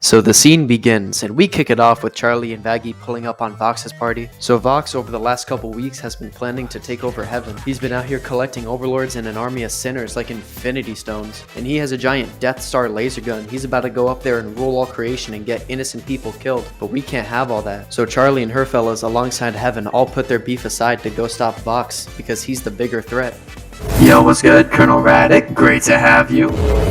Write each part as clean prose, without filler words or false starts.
So the scene begins, and we kick it off with Charlie and Vaggie pulling up on Vox's party. So Vox, over the last couple weeks, has been planning to take over heaven. He's been out here collecting overlords and an army of sinners like infinity stones. And he has a giant Death Star laser gun. He's about to go up there and rule all creation and get innocent people killed. But we can't have all that. So Charlie and her fellas alongside heaven all put their beef aside to go stop Vox, because he's the bigger threat. Yo, what's good, Colonel Radic? Great to have you.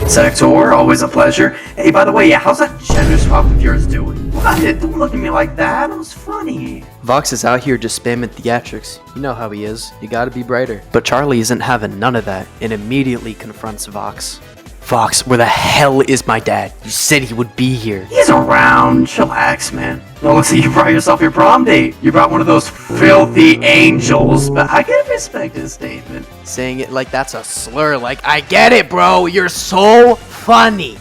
Sector, always a pleasure. Hey, by the way, how's that gender swap of yours doing? What? Don't look at me like that. It was funny. Vox is out here just spamming theatrics. You know how he is. You gotta be brighter. But Charlie isn't having none of that and immediately confronts Vox. Vox, where the hell is my dad? You said he would be here. He's around. Chillax, man. Well, looks like you brought yourself your prom date. You brought one of those filthy angels, but I can respect his statement. Saying it like that's a slur, like, I get it, bro. You're so funny.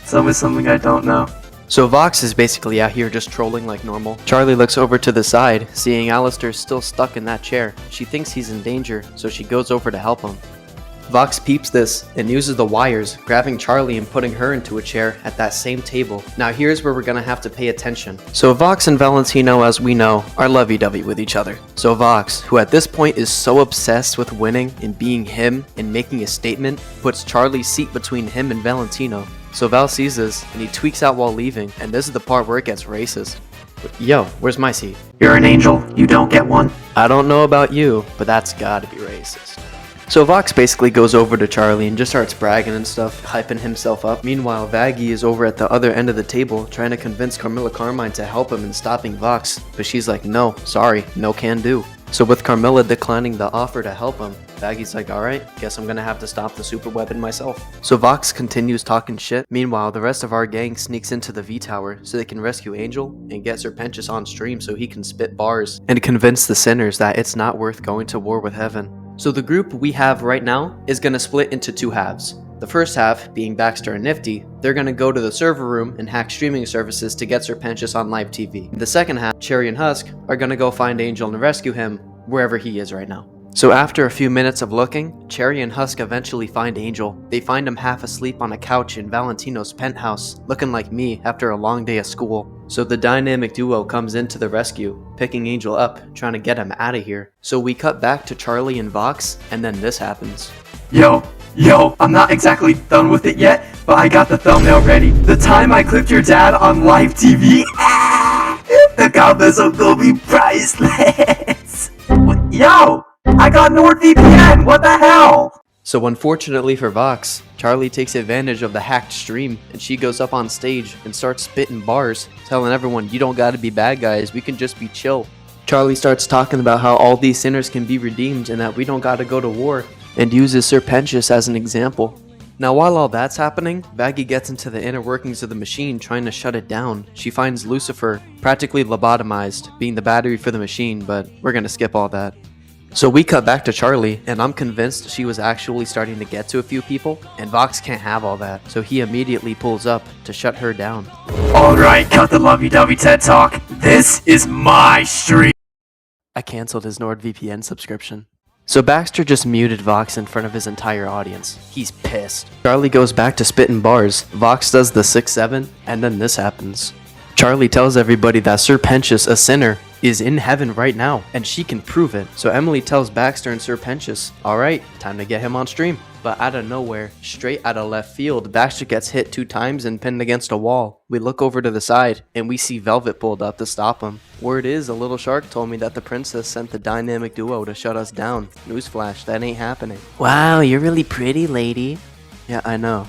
Tell me something I don't know. So Vox is basically out here just trolling like normal. Charlie looks over to the side, seeing Alastor still stuck in that chair. She thinks he's in danger, so she goes over to help him. Vox peeps this and uses the wires, grabbing Charlie and putting her into a chair at that same table. Now here's where we're gonna have to pay attention. So Vox and Valentino, as we know, are lovey-dovey with each other. So Vox, who at this point is so obsessed with winning and being him and making a statement, puts Charlie's seat between him and Valentino. So Val sees this and he tweaks out while leaving, and this is the part where it gets racist. Yo, where's my seat? You're an angel. You don't get one. I don't know about you, but that's gotta be racist. So Vox basically goes over to Charlie and just starts bragging and stuff, hyping himself up. Meanwhile, Vaggie is over at the other end of the table trying to convince Carmilla Carmine to help him in stopping Vox, but she's like, no, sorry, no can do. So with Carmilla declining the offer to help him, Vaggie's like, alright, guess I'm gonna have to stop the super weapon myself. So Vox continues talking shit. Meanwhile, the rest of our gang sneaks into the V-Tower so they can rescue Angel and get Serpentius on stream so he can spit bars and convince the sinners that it's not worth going to war with heaven. So the group we have right now is going to split into two halves. The first half, being Baxter and Nifty, they're going to go to the server room and hack streaming services to get Serpentius on live TV. The second half, Cherry and Husk, are going to go find Angel and rescue him wherever he is right now. So after a few minutes of looking, Cherry and Husk eventually find Angel. They find him half asleep on a couch in Valentino's penthouse, looking like me after a long day of school. So the dynamic duo comes into the rescue, picking Angel up, trying to get him out of here. So we cut back to Charlie and Vox, and then this happens. Yo, I'm not exactly done with it yet, but I got the thumbnail ready. The time I clipped your dad on live TV, the comments are gonna be priceless. Yo, I got NordVPN, what the hell? So unfortunately for Vox, Charlie takes advantage of the hacked stream and she goes up on stage and starts spitting bars, telling everyone, you don't gotta be bad guys, we can just be chill. Charlie starts talking about how all these sinners can be redeemed and that we don't gotta go to war, and uses Serpentius as an example. Now while all that's happening, Vaggie gets into the inner workings of the machine trying to shut it down. She finds Lucifer practically lobotomized, being the battery for the machine, but we're gonna skip all that. So we cut back to Charlie, and I'm convinced she was actually starting to get to a few people, and Vox can't have all that, so he immediately pulls up to shut her down. Alright, cut the lovey-dovey TED Talk. This is my stream. I canceled his NordVPN subscription. So Baxter just muted Vox in front of his entire audience. He's pissed. Charlie goes back to spitting bars, Vox does the 6-7, and then this happens. Charlie tells everybody that Serpentius, a sinner, is in heaven right now, and she can prove it. So Emily tells Baxter and Serpentius, alright, time to get him on stream. But out of nowhere, straight out of left field, Baxter gets hit 2 times and pinned against a wall. We look over to the side, and we see Velvet pulled up to stop him. Word is, a little shark told me that the princess sent the dynamic duo to shut us down. Newsflash, that ain't happening. Wow, you're really pretty, lady. Yeah, I know.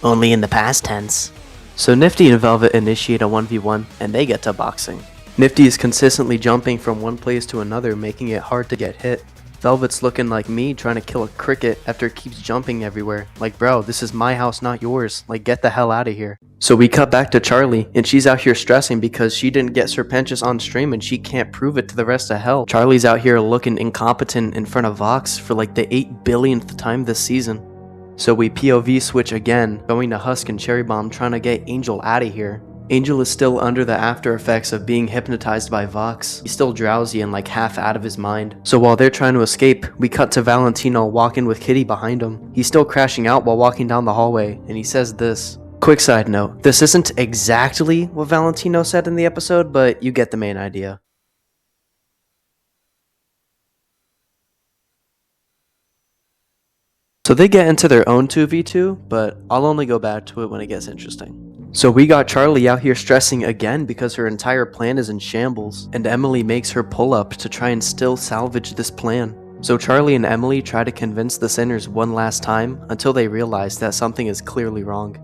Only in the past tense. So Nifty and Velvet initiate a 1v1, and they get to boxing. Nifty is consistently jumping from one place to another, making it hard to get hit. Velvet's looking like me trying to kill a cricket after it keeps jumping everywhere. Like, bro, this is my house, not yours. Like, get the hell out of here. So we cut back to Charlie, and she's out here stressing because she didn't get Serpentius on stream and she can't prove it to the rest of hell. Charlie's out here looking incompetent in front of Vox for like the 8 billionth time this season. So we POV switch again, going to Husk and Cherry Bomb trying to get Angel out of here. Angel is still under the after effects of being hypnotized by Vox. He's still drowsy and like half out of his mind. So while they're trying to escape, we cut to Valentino walking with Kitty behind him. He's still crashing out while walking down the hallway, and he says this. Quick side note, this isn't exactly what Valentino said in the episode, but you get the main idea. So they get into their own 2v2, but I'll only go back to it when it gets interesting. So we got Charlie out here stressing again because her entire plan is in shambles, and Emily makes her pull up to try and still salvage this plan. So Charlie and Emily try to convince the sinners one last time until they realize that something is clearly wrong.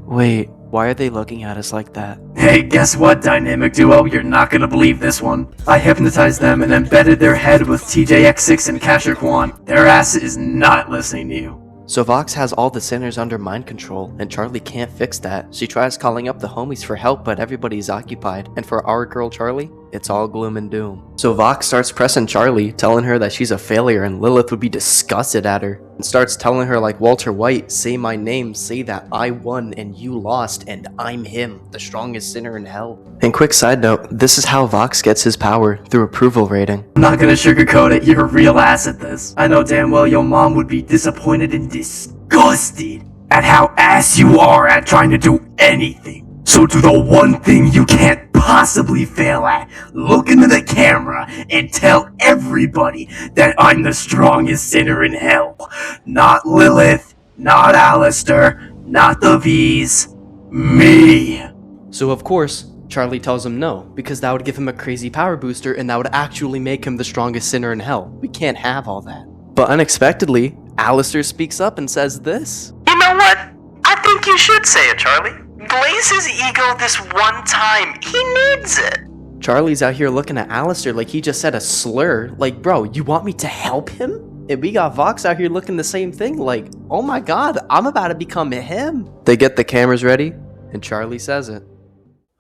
Wait, why are they looking at us like that? Hey, guess what, Dynamic Duo? You're not gonna believe this one. I hypnotized them and embedded their head with TJX6 and Casher Kwan. Their ass is not listening to you. So Vox has all the sinners under mind control, and Charlie can't fix that. She tries calling up the homies for help, but everybody's occupied, and for our girl Charlie, it's all gloom and doom. So Vox starts pressing Charlie, telling her that she's a failure and Lilith would be disgusted at her, and starts telling her like Walter White, say my name, say that I won and you lost, and I'm him, the strongest sinner in hell. And quick side note, this is how Vox gets his power, through approval rating. I'm not gonna sugarcoat it, you're a real ass at this. I know damn well your mom would be disappointed and disgusted at how ass you are at trying to do anything. So do the one thing you can't possibly fail at. Look into the camera and tell everybody that I'm the strongest sinner in hell. Not Lilith, not Alastor, not the V's, me. So of course, Charlie tells him no, because that would give him a crazy power booster and that would actually make him the strongest sinner in hell. We can't have all that. But unexpectedly, Alastor speaks up and says this. You know what? I think you should say it, Charlie. Blaze his ego this one time. He needs it. Charlie's out here looking at Alastor like he just said a slur. Like, bro, you want me to help him? And we got Vox out here looking the same thing. Like, oh my god, I'm about to become him. They get the cameras ready, and Charlie says it.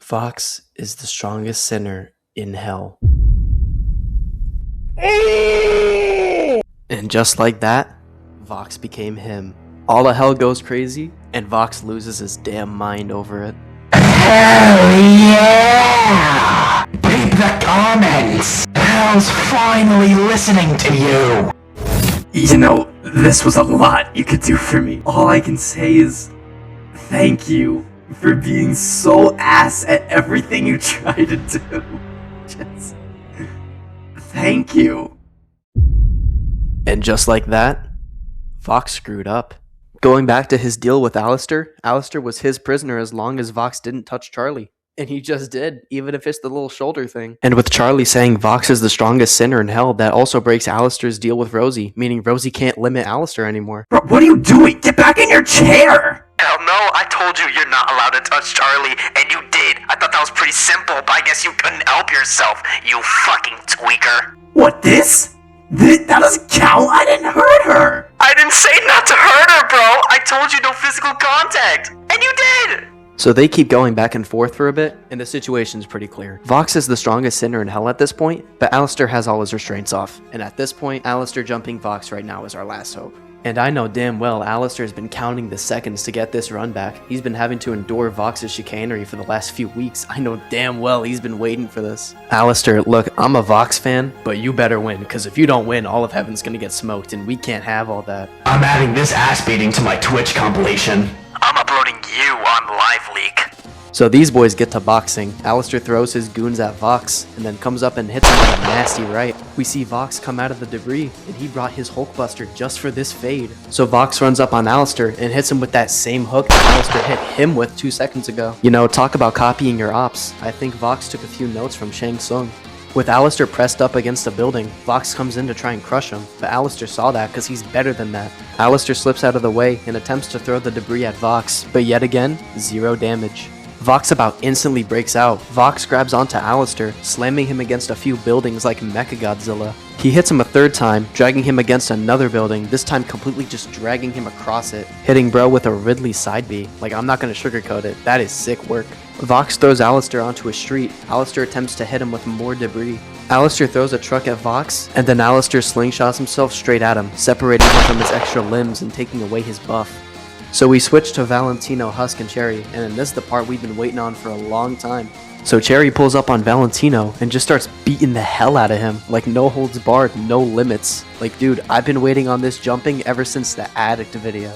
Vox is the strongest sinner in hell. And just like that, Vox became him. All of hell goes crazy, and Vox loses his damn mind over it. Hell yeah! Read the comments! Hell's finally listening to you! You know, this was a lot you could do for me. All I can say is, thank you for being so ass at everything you try to do. Just, thank you. And just like that, Vox screwed up. Going back to his deal with Alastor, Alastor was his prisoner as long as Vox didn't touch Charlie. And he just did, even if it's the little shoulder thing. And with Charlie saying Vox is the strongest sinner in hell, that also breaks Alastor's deal with Rosie, meaning Rosie can't limit Alastor anymore. Bro, what are you doing? Get back in your chair! Hell no, I told you you're not allowed to touch Charlie, and you did. I thought that was pretty simple, but I guess you couldn't help yourself, you fucking tweaker. What, this? That doesn't count? I didn't hurt her! I didn't say not to hurt her, bro. I told you no physical contact, and you did. So they keep going back and forth for a bit, and the situation's pretty clear. Vox is the strongest sinner in hell at this point, but Alastor has all his restraints off. And at this point, Alastor jumping Vox right now is our last hope. And I know damn well Alastor has been counting the seconds to get this run back. He's been having to endure Vox's chicanery for the last few weeks. I know damn well he's been waiting for this. Alastor, look, I'm a Vox fan, but you better win, because if you don't win, all of heaven's gonna get smoked, and we can't have all that. I'm adding this ass beating to my Twitch compilation. I'm uploading you on Live Leak. So these boys get to boxing. Alastor throws his goons at Vox, and then comes up and hits him with a nasty right. We see Vox come out of the debris, and he brought his Hulkbuster just for this fade. So Vox runs up on Alastor and hits him with that same hook that Alastor hit him with 2 seconds ago. You know, talk about copying your ops. I think Vox took a few notes from Shang Tsung. With Alastor pressed up against a building, Vox comes in to try and crush him, but Alastor saw that because he's better than that. Alastor slips out of the way and attempts to throw the debris at Vox, but yet again, 0 damage. Vox about instantly breaks out. Vox grabs onto Alastor, slamming him against a few buildings like Mechagodzilla. He hits him a 3rd time, dragging him against another building, this time completely just dragging him across it, hitting bro with a Ridley side B. Like, I'm not gonna sugarcoat it, that is sick work. Vox throws Alastor onto a street. Alastor attempts to hit him with more debris. Alastor throws a truck at Vox, and then Alastor slingshots himself straight at him, separating him from his extra limbs and taking away his buff. So we switch to Valentino, Husk, and Cherry, and in this is the part we've been waiting on for a long time. So Cherry pulls up on Valentino and just starts beating the hell out of him, like no holds barred, no limits. Like, dude, I've been waiting on this jumping ever since the Addict video.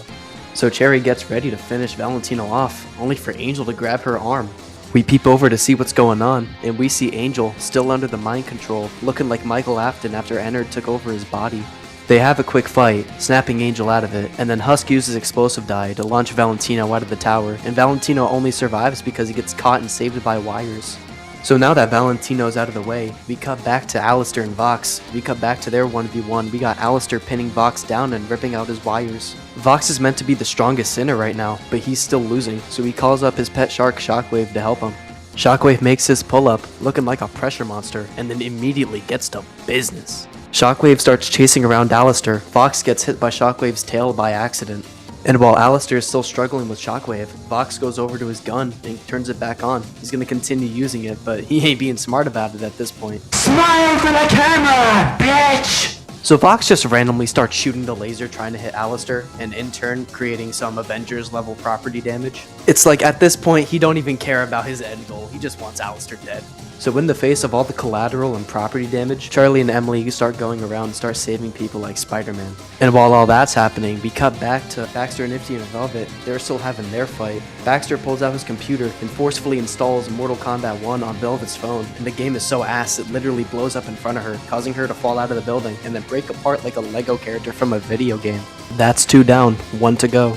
So Cherry gets ready to finish Valentino off, only for Angel to grab her arm. We peep over to see what's going on, and we see Angel still under the mind control, looking like Michael Afton after Ennard took over his body. They have a quick fight, snapping Angel out of it, and then Husk uses explosive dye to launch Valentino out of the tower, and Valentino only survives because he gets caught and saved by wires. So now that Valentino's out of the way, we cut back to Alastor and VOX. We cut back to their 1v1. We got Alastor pinning VOX down and ripping out his wires. VOX is meant to be the strongest sinner right now, but he's still losing, so he calls up his pet shark Shockwave to help him. Shockwave makes his pull-up, looking like a pressure monster, and then immediately gets to business. Shockwave starts chasing around Alastor. VOX gets hit by Shockwave's tail by accident. And while Alastor is still struggling with Shockwave, VOX goes over to his gun and turns it back on. He's gonna continue using it, but he ain't being smart about it at this point. Smile for the camera, bitch! So VOX just randomly starts shooting the laser trying to hit Alastor, and in turn creating some Avengers level property damage. It's like at this point he don't even care about his end goal, he just wants Alastor dead. So in the face of all the collateral and property damage, Charlie and Emily start going around and start saving people like Spider-Man. And while all that's happening, we cut back to Baxter, Nifty, and Velvet. They're still having their fight. Baxter pulls out his computer and forcefully installs Mortal Kombat 1 on Velvet's phone, and the game is so ass it literally blows up in front of her, causing her to fall out of the building and then break apart like a Lego character from a video game. That's 2 down, 1 to go.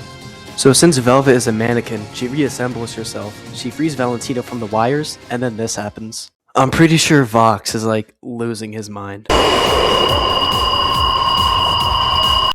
So since Velvet is a mannequin, she reassembles herself. She frees Valentino from the wires, and then this happens. I'm pretty sure VOX is like losing his mind.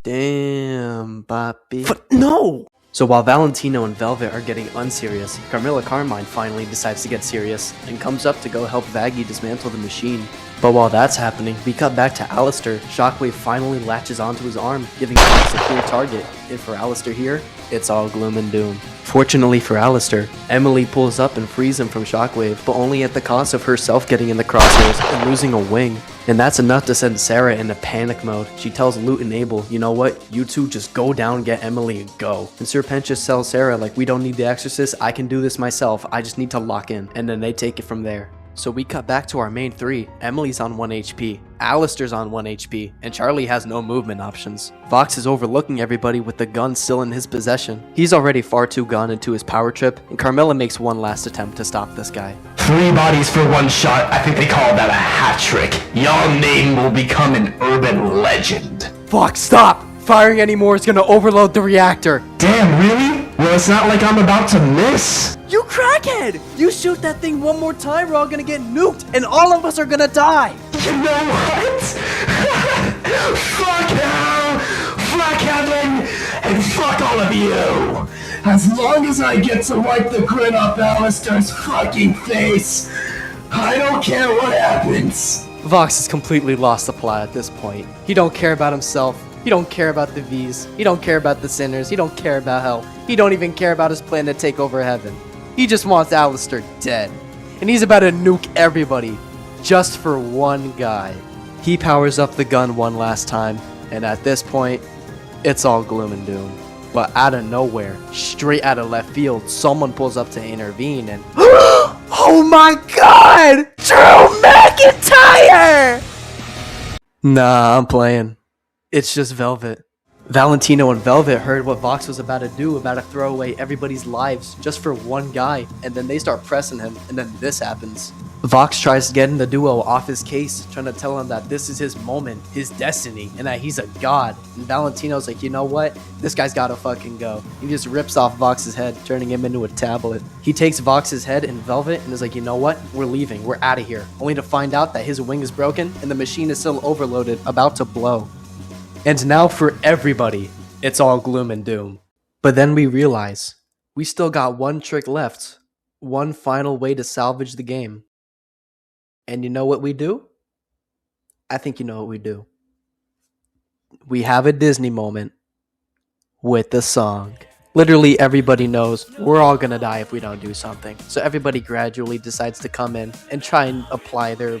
Damn, Papi. But no! So while Valentino and Velvet are getting unserious, Carmilla Carmine finally decides to get serious and comes up to go help Vaggie dismantle the machine. But while that's happening, we cut back to Alastor. Shockwave finally latches onto his arm, giving VOX a clear target. And for Alastor here, it's all gloom and doom. Fortunately for Alastor, Emily pulls up and frees him from Shockwave, but only at the cost of herself getting in the crosshairs and losing a wing. And that's enough to send Sarah into panic mode. She tells Lute and Abel, you know what, you two just go down, get Emily, and go. And Sir Pentious tells Sarah, like, we don't need the exorcist, I can do this myself, I just need to lock in. And then they take it from there. So we cut back to our main 3. Emily's on 1 HP, Alastor's on 1 HP, and Charlie has no movement options. VOX is overlooking everybody with the gun still in his possession. He's already far too gone into his power trip, and Carmilla makes one last attempt to stop this guy. 3 bodies for 1 shot, I think they call that a hat trick. Your name will become an urban legend. VOX, stop! Firing anymore is gonna overload the reactor! Damn, really? Well, it's not like I'm about to miss. You crackhead! You shoot that thing one more time, we're all gonna get nuked, and all of us are gonna die! You know what? Fuck hell! Fuck heaven! And fuck all of you! As long as I get to wipe the grin off Alastor's fucking face, I don't care what happens! VOX has completely lost the plot at this point. He don't care about himself. He don't care about the V's. He don't care about the sinners. He don't care about hell. He don't even care about his plan to take over heaven. He just wants Alastor dead. And he's about to nuke everybody. Just for one guy. He powers up the gun one last time. And at this point, it's all gloom and doom. But out of nowhere, straight out of left field, someone pulls up to intervene and... Oh my god! Drew McIntyre! Nah, I'm playing. It's just Velvet. Valentino and Velvet heard what VOX was about to do, about to throw away everybody's lives just for one guy, and then they start pressing him, and then this happens. VOX tries to get in the duo off his case, trying to tell him that this is his moment, his destiny, and that he's a god. And Valentino's like, you know what? This guy's gotta fucking go. He just rips off VOX's head, turning him into a tablet. He takes VOX's head and Velvet and is like, you know what? We're leaving. We're out of here. Only to find out that his wing is broken and the machine is still overloaded, about to blow. And now for everybody, it's all gloom and doom. But then we realize, we still got one trick left. One final way to salvage the game. And you know what we do? I think you know what we do. We have a Disney moment with the song. Literally everybody knows we're all gonna die if we don't do something. So everybody gradually decides to come in and try and apply their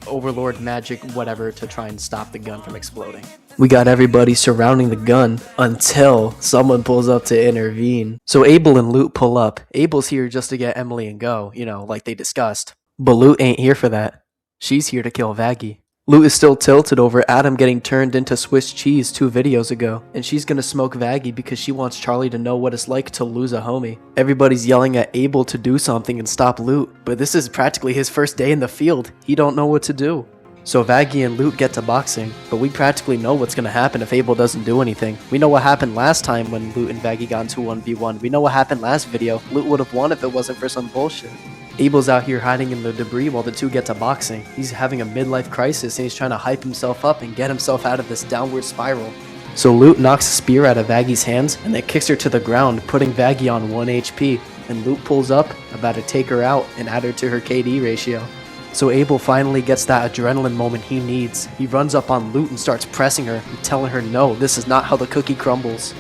overlord magic whatever to try and stop the gun from exploding. We got everybody surrounding the gun until someone pulls up to intervene. So Abel and Lute pull up. Abel's here just to get Emily and go, you know, like they discussed. But Lute ain't here for that. She's here to kill Vaggie. Lute is still tilted over Adam getting turned into Swiss cheese 2 videos ago, and she's gonna smoke Vaggie because she wants Charlie to know what it's like to lose a homie. Everybody's yelling at Abel to do something and stop Lute, but this is practically his first day in the field. He don't know what to do. So Vaggie and Lute get to boxing, but we practically know what's gonna happen if Abel doesn't do anything. We know what happened last time when Lute and Vaggie got into 1v1. We know what happened last video. Lute would have won if it wasn't for some bullshit. Abel's out here hiding in the debris while the two get to boxing. He's having a midlife crisis and he's trying to hype himself up and get himself out of this downward spiral. So Lute knocks a spear out of Vaggie's hands and then kicks her to the ground, putting Vaggie on 1 HP. And Lute pulls up, about to take her out and add her to her KD ratio. So Abel finally gets that adrenaline moment he needs. He runs up on Lute and starts pressing her and telling her no, this is not how the cookie crumbles.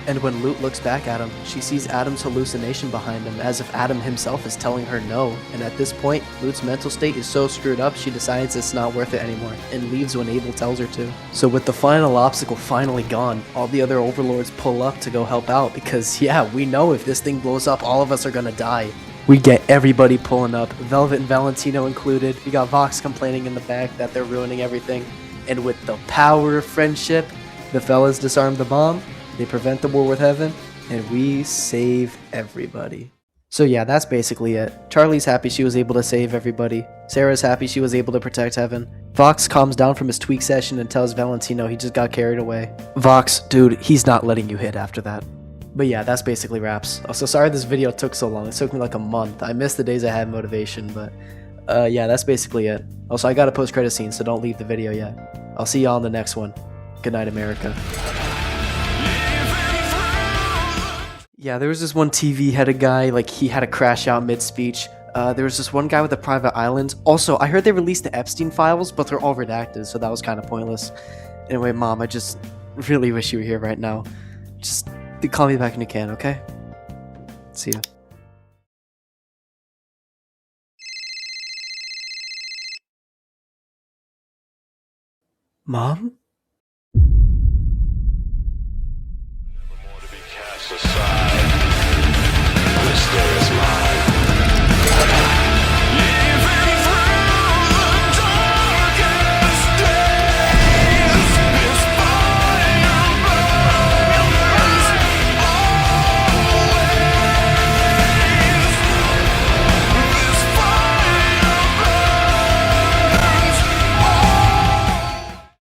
And when Lute looks back at him, she sees Adam's hallucination behind him, as if Adam himself is telling her no. And at this point, Lute's mental state is so screwed up she decides it's not worth it anymore, and leaves when Abel tells her to. So with the final obstacle finally gone, all the other overlords pull up to go help out because yeah, we know if this thing blows up, all of us are gonna die. We get everybody pulling up, Velvet and Valentino included. We got Vox complaining in the back that they're ruining everything. And with the power of friendship, the fellas disarm the bomb, they prevent the war with heaven, and we save everybody. So yeah, that's basically it. Charlie's happy she was able to save everybody. Sarah's happy she was able to protect heaven. Vox calms down from his tweak session and tells Valentino he just got carried away. Vox, dude, he's not letting you hit after that. But yeah, that's basically wraps. Also, sorry this video took so long. It took me like a month. I missed the days I had motivation, but yeah, that's basically it. Also, I got a post-credit scene, so don't leave the video yet. I'll see y'all in the next one. Good night, America. Yeah, there was this one TV-headed guy, like he had a crash out mid-speech. There was this one guy with a private island. Also, I heard they released the Epstein files, but they're all redacted, so that was kind of pointless. Anyway, Mom, I just really wish you were here right now. Just call me back when you can, okay? See ya. Mom?